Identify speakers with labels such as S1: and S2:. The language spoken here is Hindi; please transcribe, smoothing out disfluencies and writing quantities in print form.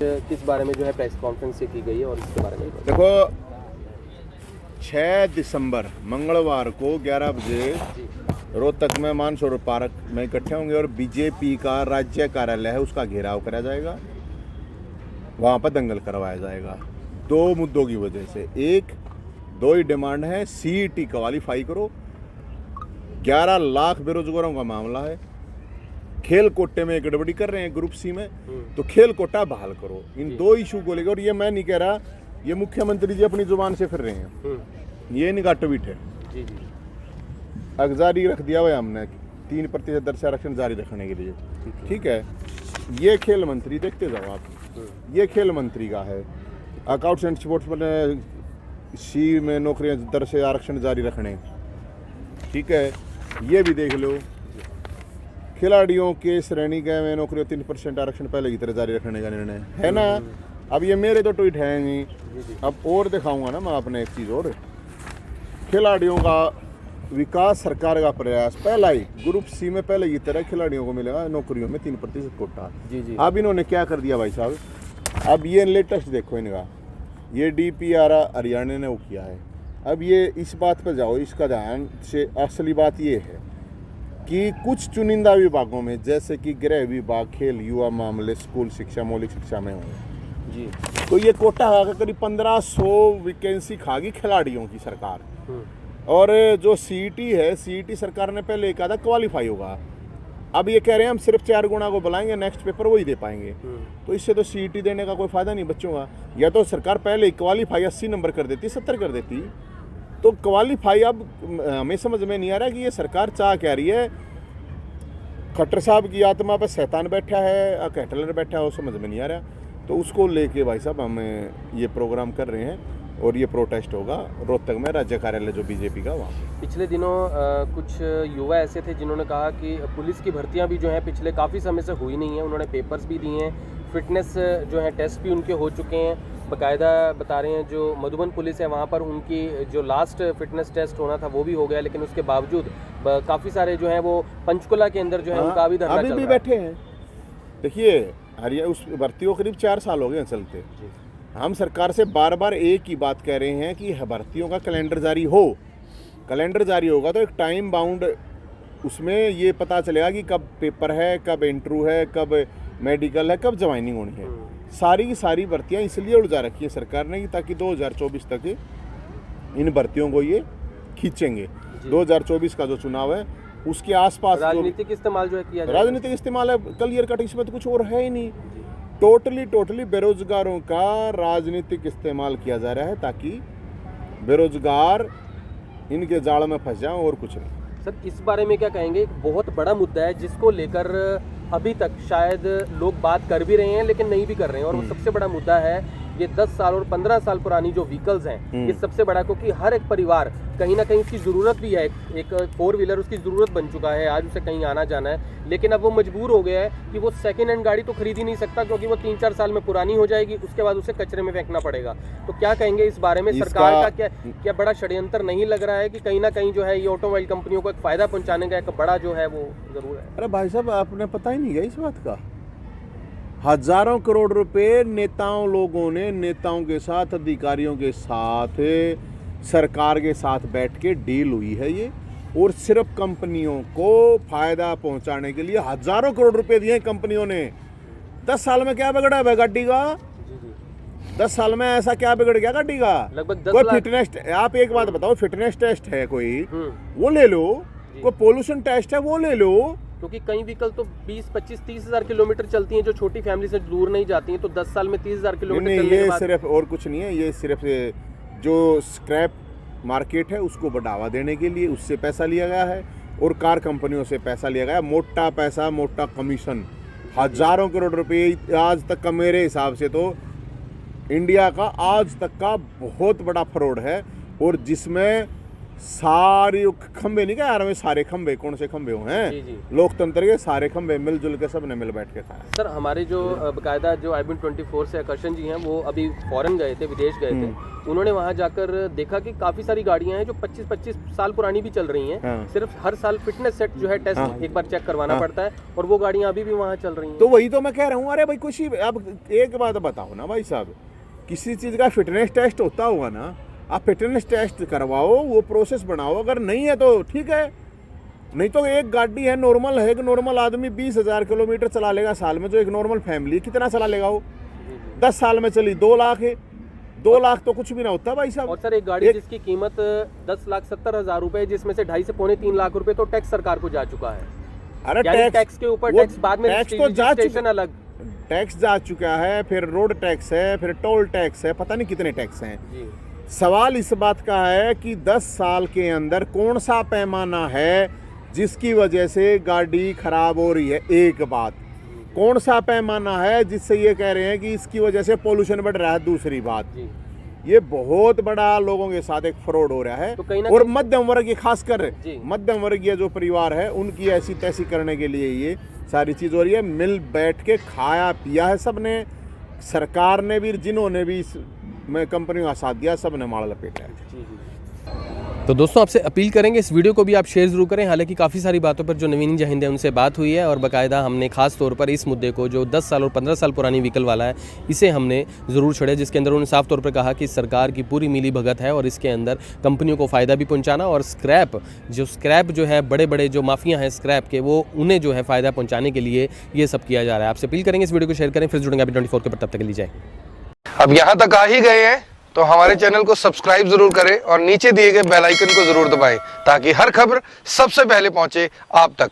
S1: किस बारे में जो है प्रेस कॉन्फ्रेंस से की गई है और इसके बारे में
S2: देखो 6 दिसंबर मंगलवार को 11 बजे रोहतक में मानसरोवर पार्क में इकट्ठे होंगे और बीजेपी का राज्य कार्यालय है उसका घेराव करा जाएगा, वहाँ पर दंगल करवाया जाएगा। 2 मुद्दों की वजह से, दो ही डिमांड है, सीईटी क्वालिफाई करो, 11 लाख बेरोजगारों का मामला है, खेल कोटे में गड़बड़ी कर रहे हैं ग्रुप सी में, तो खेल कोटा बहाल करो। इन 2 इशू को लेकर, और ये मैं नहीं कह रहा, ये मुख्यमंत्री जी अपनी जुबान से फिर रहे हैं, ये इनका ट्वीट है।
S1: जी जी
S2: जारी रख दिया हुआ हमने 3% दर से आरक्षण जारी रखने के लिए, ठीक है। ये खेल मंत्री, देखते जाओ आप, ये खेल मंत्री का है। अकाउंट्स एंड स्पोर्ट्स में सी में नौकरियां दर से आरक्षण जारी रखने, ठीक है। ये भी देख लो, खिलाड़ियों के श्रेणी के में नौकरियों 3% आरक्षण पहले की तरह जारी रखने का निर्णय है ना। अब ये मेरे तो ट्वीट हैं नहीं, अब और दिखाऊंगा ना मैं अपने एक चीज़ और। खिलाड़ियों का विकास सरकार का प्रयास, पहला ही ग्रुप सी में पहले की तरह खिलाड़ियों को मिलेगा नौकरियों में 3% कोटा।
S1: जी जी
S2: अब इन्होंने क्या कर दिया भाई साहब, अब ये लेटेस्ट देखो इनका, ये DPR हरियाणा ने वो किया है। अब ये इस बात पर जाओ, इसका ध्यान से, असली बात ये है कि कुछ चुनिंदा विभागों में जैसे कि गृह विभाग, खेल, युवा मामले, स्कूल शिक्षा, मौलिक शिक्षा में होंगे
S1: जी,
S2: तो ये कोटा करीब 1500 वैकेंसी खागी खिलाड़ियों की सरकार। और जो सीईटी है, सीईटी सरकार ने पहले कहा था क्वालिफाई होगा, अब ये कह रहे हैं हम सिर्फ 4 गुना को बुलाएंगे, नेक्स्ट पेपर वही दे पाएंगे। तो इससे तो सीईटी देने का कोई फायदा नहीं बच्चों का। या तो सरकार पहले ही क्वालिफाई 80 नंबर कर देती, 70 कर देती। तो क्वालिफाई अब हमें समझ में नहीं आ रहा कि ये सरकार चाह क्या रही है। खट्टर साहब की आत्मा पर शैतान बैठा है, कैटलर बैठा है, वो समझ में नहीं आ रहा। तो उसको लेके भाई साहब हम ये प्रोग्राम कर रहे हैं और ये प्रोटेस्ट होगा रोहतक में राज्य कार्यालय जो बीजेपी का वहाँ।
S1: पिछले दिनों कुछ युवा ऐसे थे जिन्होंने कहा कि पुलिस की भर्तियां भी जो हैं पिछले काफ़ी समय से हुई नहीं है। उन्होंने पेपर्स भी दिए हैं, फिटनेस जो है टेस्ट भी उनके हो चुके हैं। बाकायदा बता रहे हैं जो मधुबन पुलिस है वहाँ पर उनकी जो लास्ट फिटनेस टेस्ट होना था वो भी हो गया, लेकिन उसके बावजूद काफ़ी सारे जो हैं वो पंचकुला के अंदर जो है उनका भी धरना चल रहा है।
S2: अभी भी बैठे हैं। देखिए हरियाणा उस भर्ती को करीब 4 साल हो गए चलते। हम सरकार से बार बार एक ही बात कह रहे हैं कि भर्तियों का कैलेंडर जारी हो। कैलेंडर जारी होगा तो एक टाइम बाउंड, उसमें ये पता चलेगा कि कब पेपर है, कब इंटरव्यू है, कब मेडिकल है, कब ज्वाइनिंग होनी है। सारी की सारी भर्तियां इसलिए उलझा रखी है सरकार ने कि ताकि 2024 तक इन भर्तियों को ये खींचेंगे। 2024 का जो चुनाव है उसके आसपास
S1: राजनीतिक इस्तेमाल जो है किया,
S2: राजनीतिक इस्तेमाल है, क्लियर कट, इसमें तो कुछ और है ही नहीं। टोटली बेरोजगारों का राजनीतिक इस्तेमाल किया जा रहा है ताकि बेरोजगार इनके जाल में फंस जाएं, और कुछ नहीं।
S1: सर इस बारे में क्या कहेंगे? एक बहुत बड़ा मुद्दा है जिसको लेकर अभी तक शायद लोग बात कर भी रहे हैं लेकिन नहीं भी कर रहे हैं, और वो सबसे बड़ा मुद्दा है ये 10 साल और 15 साल पुरानी जो व्हीकल्स हैं, ये सबसे बड़ा, क्योंकि हर एक परिवार कहीं ना कहीं उसकी ज़रूरत भी है। एक 4 व्हीलर उसकी ज़रूरत बन चुका है, आज उसे कहीं आना जाना है, लेकिन अब वो मजबूर हो गया है कि वो सेकेंड हैंड गाड़ी तो खरीद ही नहीं सकता क्योंकि वो 3-4 साल में पुरानी हो जाएगी, उसके बाद उसे कचरे में फेंकना पड़ेगा। तो क्या कहेंगे इस बारे में? सरकार का क्या बड़ा षड्यंत्र नहीं लग रहा है कि कहीं ना कहीं जो है ये ऑटोमोबाइल कंपनियों को एक फ़ायदा पहुँचाने का एक बड़ा जो है वो ज़रूर है?
S2: अरे भाई साहब आपने पता ही नहीं है इस बात का। हजारों करोड़ रुपए लोगों ने नेताओं के साथ, अधिकारियों के साथ, सरकार के साथ बैठ के डील हुई है ये, और सिर्फ कंपनियों को फायदा पहुंचाने के लिए हजारों करोड़ रुपए दिए कंपनियों ने। 10 साल में क्या बिगड़ा है गाड़ी का? 10 साल में ऐसा क्या बिगड़ गया गाड़ी का?
S1: लगभग 10
S2: कोई
S1: लाख।
S2: फिटनेस, आप एक बात बताओ, फिटनेस टेस्ट है कोई, वो ले लो। कोई पोल्यूशन टेस्ट है वो ले लो।
S1: क्योंकि कई व्हीकल तो 20, 25, 30 हज़ार किलोमीटर चलती हैं जो छोटी फैमिली से दूर नहीं जाती हैं, तो 10 साल में 30 हज़ार किलोमीटर चलने के बाद।
S2: सिर्फ और कुछ नहीं है, ये सिर्फ जो स्क्रैप मार्केट है उसको बढ़ावा देने के लिए उससे पैसा लिया गया है, और कार कंपनियों से पैसा लिया गया, मोटा पैसा, मोटा कमीशन, हजारों करोड़ रुपए। आज तक का मेरे हिसाब से तो इंडिया का आज तक का बहुत बड़ा फ्रॉड है, और जिसमें सारी खंबे नहीं कह रहा मैं, सारे खंबे कौन से खंबे हुए
S1: जी,
S2: हैं,
S1: जी।
S2: लोकतंत्र के सारे खंबे मिलजुल के सबने मिल बैठ के खाया।
S1: सर हमारे जो बकायदा जो IBN24 से आकर्षण जी हैं वो अभी फॉरेन गए थे, विदेश गए थे। उन्होंने वहां जाकर देखा कि काफी सारी गाड़ियां हैं जो 25-25 साल पुरानी भी चल रही हैं।
S2: हाँ।
S1: सिर्फ हर साल फिटनेस सेट जो है टेस्ट
S2: हाँ।
S1: एक बार चेक करवाना
S2: हाँ।
S1: पड़ता है और वो गाड़ियां अभी भी वहां चल रही हैं।
S2: तो वही तो मैं कह रहा हूँ, अरे भाई कुछ ही, अब एक बात बताओ ना भाई साहब, किसी चीज़ का फिटनेस टेस्ट होता होगा ना, आप फिटनेस टेस्ट करवाओ, वो प्रोसेस बनाओ, अगर नहीं है तो ठीक है, नहीं तो एक गाड़ी है नॉर्मल है, एक नॉर्मल आदमी 20,000 किलोमीटर चला लेगा साल में, जो एक नॉर्मल फैमिली कितना चला लेगा वो, 10 साल में चली 2 लाख है, 2 लाख तो कुछ भी ना होता भाई साहब।
S1: और सर एक गाड़ी जिसकी कीमत 10,70,000 रुपए, जिसमें से 2.5 से पौने 3 लाख रुपए तो टैक्स सरकार को जा चुका है।
S2: अरे
S1: यानी टैक्स के ऊपर
S2: वो
S1: टैक्स बाद में
S2: टैक्स तो जा
S1: रजिस्ट्रेशन
S2: चुका,
S1: अलग।
S2: टैक्स जा चुका है, फिर रोड टैक्स है, फिर टोल टैक्स है, पता नहीं कितने टैक्स हैं।
S1: जी।
S2: सवाल इस बात का है कि 10 साल के अंदर कौन सा पैमाना है जिसकी वजह से गाड़ी खराब हो रही है, एक बात, कौन सा पैमाना है जिससे ये कह रहे हैं कि इसकी वजह से पोल्यूशन बढ़ रहा है, दूसरी बात।
S1: जी।
S2: ये बहुत बड़ा लोगों के साथ एक फ्रॉड हो रहा है।
S1: तो कहीं ना
S2: और
S1: कहीं-
S2: मध्यम वर्गीय, खासकर
S1: जी।
S2: मध्यम वर्गीय जो परिवार है उनकी ऐसी तैसी करने के लिए ये सारी चीज़ हो रही है। मिल बैठ के खाया पिया है सबने, सरकार ने भी, जिन्होंने भी इस में कंपनियों का साथ दिया, सबने मार लपेटा है।
S1: जी, जी। तो दोस्तों आपसे अपील करेंगे इस वीडियो को भी आप शेयर ज़रूर करें। हालांकि काफ़ी सारी बातों पर जो नवीन जहिंद है उनसे बात हुई है और बाकायदा हमने खास तौर पर इस मुद्दे को जो 10 साल और 15 साल पुरानी व्हीकल वाला है इसे हमने ज़रूर छेड़ा, जिसके अंदर उन्होंने साफ तौर पर कहा कि सरकार की पूरी मिली भगत है और इसके अंदर कंपनियों को फ़ायदा भी पहुँचाना और स्क्रैप जो है, बड़े बड़े जो माफिया हैं स्क्रैप के, वो उन्हें जो है फ़ायदा पहुँचाने के लिए ये सब किया जा रहा है। आपसे अपील करेंगे इस वीडियो को शेयर करें, फिर जुड़ेंगे IBN24 के, तब तक लीजिए।
S3: अब यहाँ तक आ ही गए हैं तो हमारे चैनल को सब्सक्राइब जरूर करें और नीचे दिए गए बेल आइकन को जरूर दबाएं ताकि हर खबर सबसे पहले पहुंचे आप तक।